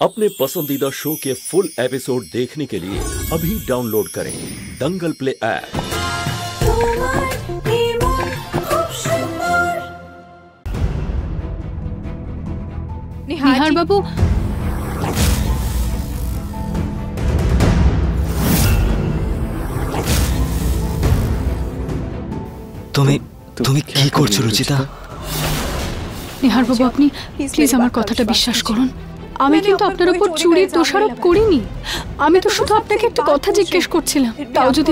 अपने पसंदीदा शो के फुल एपिसोड देखने के लिए अभी डाउनलोड करें दंगल प्ले ऐप। निहार बाबू, তুমি কি করছো রুচিতা? নিহার বাবু, আপনি প্লিজ আমার কথাটা বিশ্বাস করুন। আমি কিন্তু আপনার উপর চুরির দোষারোপ করিনি। আমি তো শুধু আপনাকে একটা কথা জিজ্ঞেস করছিলাম। তাও যদি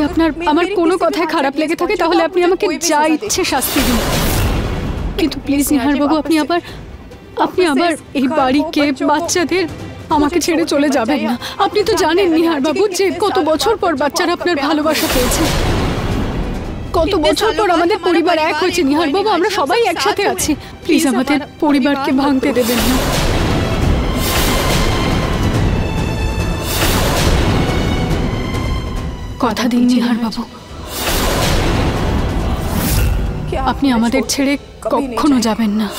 আমার কোনো কথায় খারাপ লেগে থাকে তাহলে আপনি আমাকে যা ইচ্ছে শাস্তি দিন, কিন্তু প্লিজ নিহার বাবু, আপনি আবার এই বাড়িকে, বাচ্চাদের আমাকে ছেড়ে চলে যাবেন না। আপনি তো জানেন নিহার বাবু যে কত বছর পর বাচ্চারা আপনার ভালোবাসা পেয়েছে, কত বছর পর আমাদের পরিবার এক হয়েছে। নিহার বাবু, আমরা সবাই একসাথে আছি। প্লিজ আমাদের পরিবারকে ভাঙতে দেবেন না। কথা দিন নিহার বাবু, আপনি আমাদের ছেড়ে কখনো যাবেন না।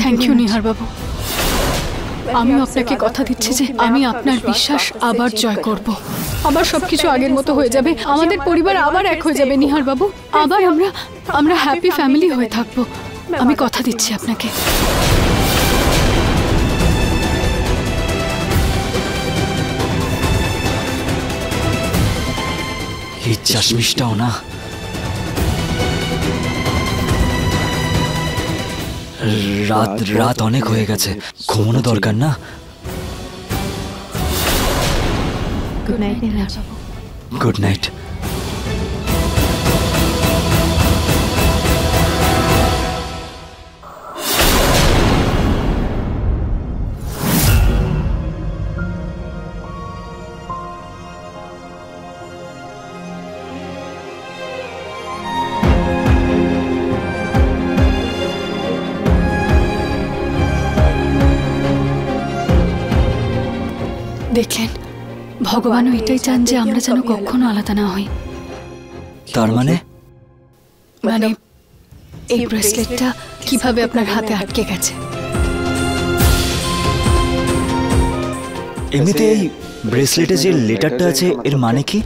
থ্যাংক ইউ নিহার বাবু। আমিও আপনাকে কথা দিচ্ছি যে আমি আপনার বিশ্বাস আবার জয় করব। আবার সবকিছু আগের মতো হয়ে যাবে, আমাদের পরিবার আবার এক হয়ে যাবে নিহার বাবু। আবার আমরা হ্যাপি ফ্যামিলি হয়ে থাকবো। আমি কথা দিচ্ছি আপনাকে। এই চাশমিশটাও না, রাত অনেক হয়ে গেছে, ঘুমানো দরকার না? গুড নাইট নিহার বাবু। Good night. দেখলেন, ভগবানও এটাই চান যে আমরা যেন কখনো আলাদা না হই। তার মানে এই ব্রেসলেটটা কিভাবে আপনার হাতে আটকে গেছে? এমনিতে এই ব্রেসলেটে যে লেটারটা আছে এর মানে কি?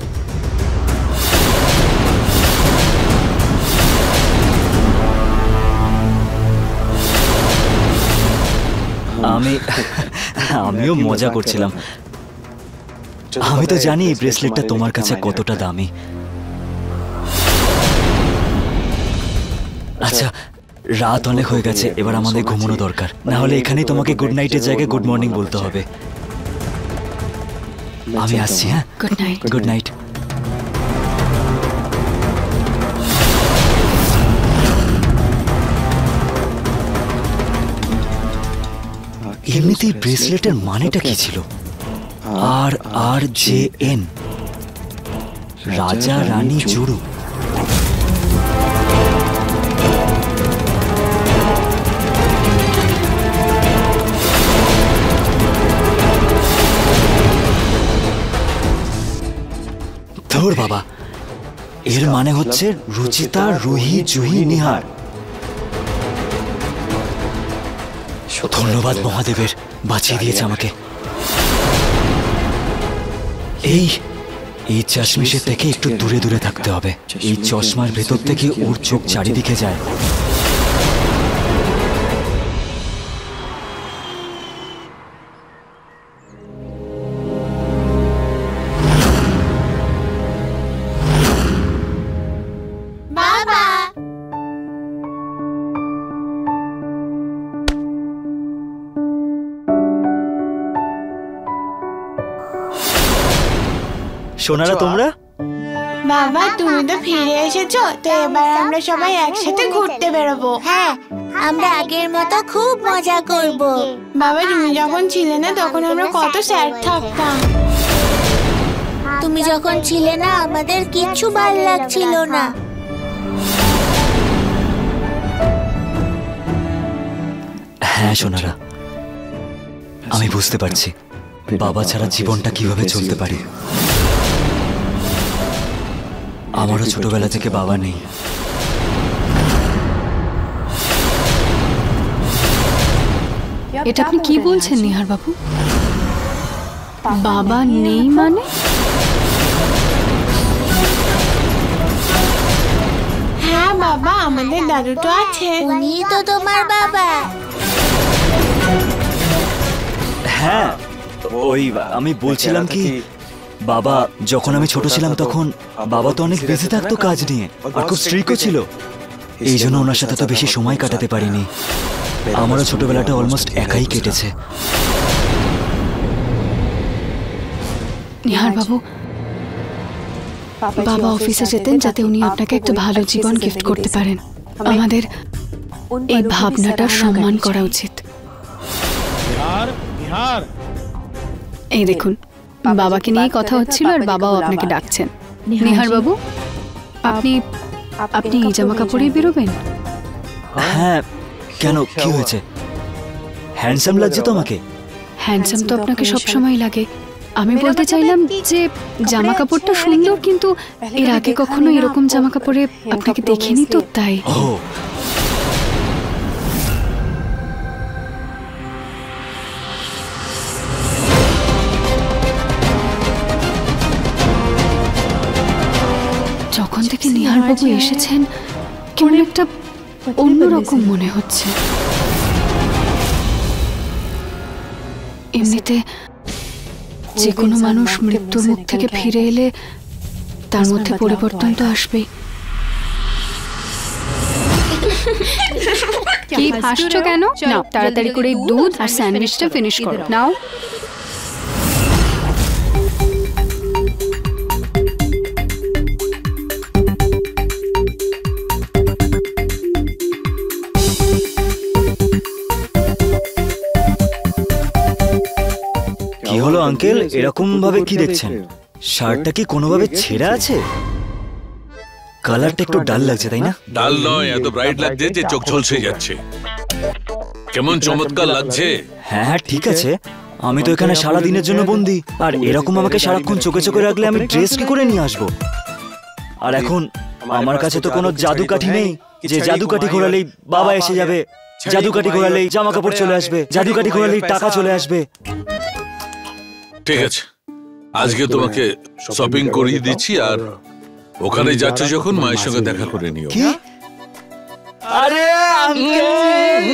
আমিও মজা করছিলাম। আমি তো জানি এই ব্রেসলেটটা তোমার কাছে কতটা দামি। আচ্ছা, রাত অনেক হয়ে গেছে, এবার আমাদের ঘুমানো দরকার। না হলে এখানেই তোমাকে গুড নাইটের জায়গায় গুড মর্নিং বলতে হবে। আমি আসছি। হ্যাঁ, গুড নাইট। Good night. এমনিতেই ব্রেসলেটের মানেটা কি ছিল? RRJN, রাজা রানী জুড়ু। ধুর বাবা, এর মানে হচ্ছে রুচিতা, রুহি, জুহি, নিহার। ধন্যবাদ মহাদেবের, বাঁচিয়ে দিয়েছে আমাকে। এই চাশমিশের থেকে একটু দূরে দূরে থাকতে হবে। এই চশমার ভেতর থেকে ওর চোখ চারিদিকে যায়। সোনারা, তোমরা? বাবা, তুমি তো ফিরে এসেছো, তো এবার আমরা সবাই একসাথে ঘুরতে বেরোবো। হ্যাঁ, আমরা আগের মতো খুব মজা করব। বাবা, তুমি যখন ছিলে না তখন আমরা কত স্যাড থাকতাম। তুমি যখন ছিলে না আমাদের কিচ্ছু ভালো লাগছিল না। হ্যাঁ সোনারা, আমি বুঝতে পারছি বাবা ছাড়া জীবনটা কিভাবে চলতে পারে। আমারও ছোটবেলা থেকে বাবা নেই। এটা আপনি কি বলছেন নিহার বাবু? বাবা নেই মানে? হ্যাঁ বাবা, আমাদের দাদু তো আছে। উনি তো তোমার বাবা। হ্যাঁ, ওই আমি বলছিলাম কি, বাবা যখন আমি ছোট ছিলাম তখন বাবা তো অনেক বিজি থাকতো কাজ নিয়ে, আর খুব স্ট্রিক্টও ছিল। এই জন্য ওনার সাথে তো বেশি সময় কাটাতে পারিনি। আমারও ছোটবেলাটা অলমোস্ট একাই কেটেছে। নিহার বাবু, বাবা অফিসে যেতেন যাতে উনি আপনাকে একটা ভালো জীবন গিফট করতে পারেন। আমাদের এই ভাবনাটার সম্মান করা উচিত। এই দেখুন, বাবাকে নিয়ে কথা হচ্ছিল আর বাবাও আপনাকে ডাকছেন। নিহার বাবু, আপনি আপনি এই জামা কাপড়েই বেরোবেন? হ্যাঁ, কেন, কি হয়েছে? হ্যান্ডসাম লাগছে তো আমাকে? হ্যান্ডসাম তো আপনাকে সবসময় লাগে। আমি বলতে চাইলাম যে জামা কাপড়টা সুন্দর, কিন্তু এর আগে কখনো এরকম জামা কাপড়ে আপনাকে দেখিনি তো, তাই। ও, যখন থেকে নিহার বাবু এসেছেন কেমন একটা অন্যরকম মনে হচ্ছে। এমনিতে যে কোনো মানুষ মৃত্যুর মুখ থেকে ফিরে এলে তার মধ্যে পরিবর্তন তো আসবেই। কি হাসছো কেন? নাও তাড়াতাড়ি করে দুধ আর স্যান্ডউইচটা ফিনিশ করো, নাও। কি হলো আঙ্কেল, এরকম ভাবে কি দেখছেন? শার্টটা কি কোনোভাবে ছেঁড়া আছে? কালারটা একটু ডাল লাগছে, তাই না? ডাল নয়, এত ব্রাইট লাগছে যে চোখ ঝলসে যাচ্ছে। কেমন চমৎকার লাগছে। হ্যাঁ হ্যাঁ, ঠিক আছে। আমি তো এখানে সারা দিনের জন্য বন্দি, আর এরকম আমাকে সারাক্ষণ চোখে চোখে রাখলে আমি ড্রেস কি করে নিয়ে আসবো? আর এখন আমার কাছে তো কোনো জাদুকাঠি নেই যে জাদুকাঠি ঘোরালেই বাবা এসে যাবে, জাদুকাঠি ঘোরালেই জামা কাপড় চলে আসবে, জাদুকাঠি ঘোরালেই টাকা চলে আসবে। ঠিক আছে, আজকে তোমাকে শপিং করিয়ে দিচ্ছি, আর ওখানে যাচ্ছে যখন মায়ের সঙ্গে দেখা করে নিও। কি? আরে আঙ্কেল,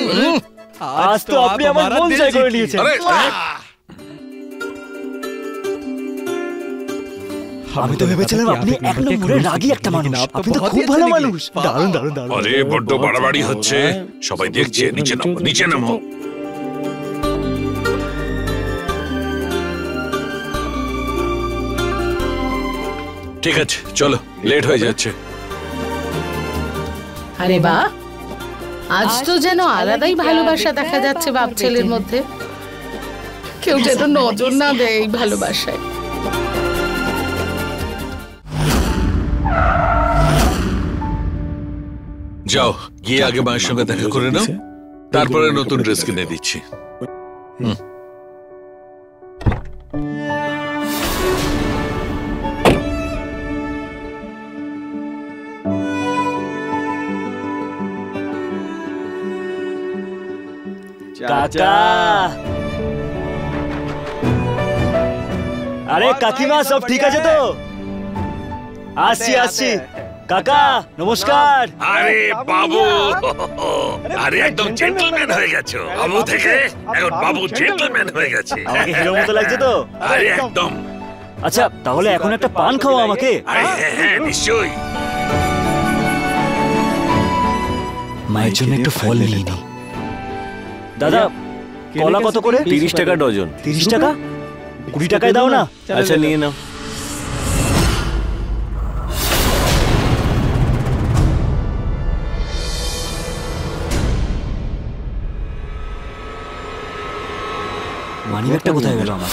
আজ তো আপনি আমার মন জয় করে নিয়েছেন। আরে আমি তো ভেবেছিলাম আপনি এক নম্বরের রাগী একটা মানুষ। আপনি তো খুব ভালো মানুষ। দারুণ দারুণ দারুণ। আরে বড্ড বাড়াবাড়ি হচ্ছে, সবাই দেখছে। নিচে নামো, নিচে নামো। ঠিক আছে, চলো, লেট হয়ে যাচ্ছে। আরে বাহ, আজ তো যেন আলাদাই ভালোবাসা দেখা যাচ্ছে বাপ ছেলের মধ্যে। কেউ যেন নজর না দেয় এই ভালোবাসায়। যাও, গিয়ে আগে মায়ের সঙ্গে দেখা করে নাও, তারপরে নতুন ড্রেস কিনে দিচ্ছি। কাকা, আরে কাকিমা, সব ঠিক আছে তো? আসছি আসছি। কাকা নমস্কার। আরে বাবু, আরে একদম জেন্টলম্যান হয়ে গেছো। বাবু থেকে এখন বাবু জেন্টলম্যান হয়ে গেছে। আমাকে হিরোর মতো লাগছে তো? আরে একদম। আচ্ছা, তাহলে এখন একটা পান খাও আমাকে। আরে হ্যাঁ হ্যাঁ, নিশ্চয়ই। মায়ের জন্য একটু ফল নিয়ে নি। দাদা, কলা কত করে? 30 টাকা ডজন। 30 টাকা? 20 টাকায় দাও না। আচ্ছা, নিয়ে নাও। মানিব্যাগটা কোথায় গেল আমার?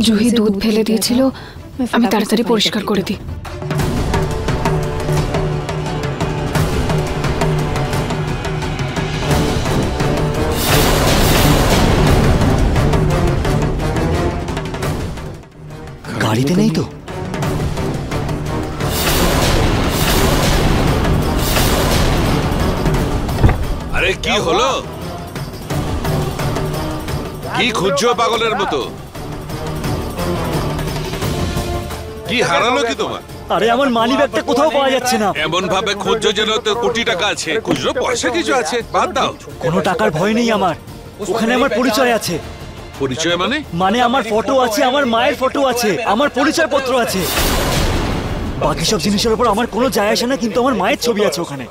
জুহি দুধ ফেলে দিয়েছিল, আমি তাড়াতাড়ি পরিষ্কার করে দিই। বাড়িতে নেই তো? আরে কি হলো? কি খুঁজছো পাগলের মতো? কি হারালো কি তোমার? আরে আমার মানি ব্যাগটা কোথাও পাওয়া যাচ্ছে না। এমন ভাবে খুঁজছো যেন তো কোটি টাকা আছে। খুচরো পয়সা কিছু আছে, বাদ দাও। কোনো টাকার ভয় নেই আমার, ওখানে আমার পরিচয় আছে। পরিচয় মানে? মানে আমার ফটো আছে, আমার মায়ের ফটো আছে, আমার পরিচয়পত্র আছে। বাকি সব জিনিসের উপর আমার কোনো যায় আসে না, কিন্তু আমার মায়ের ছবি আছে ওখানে।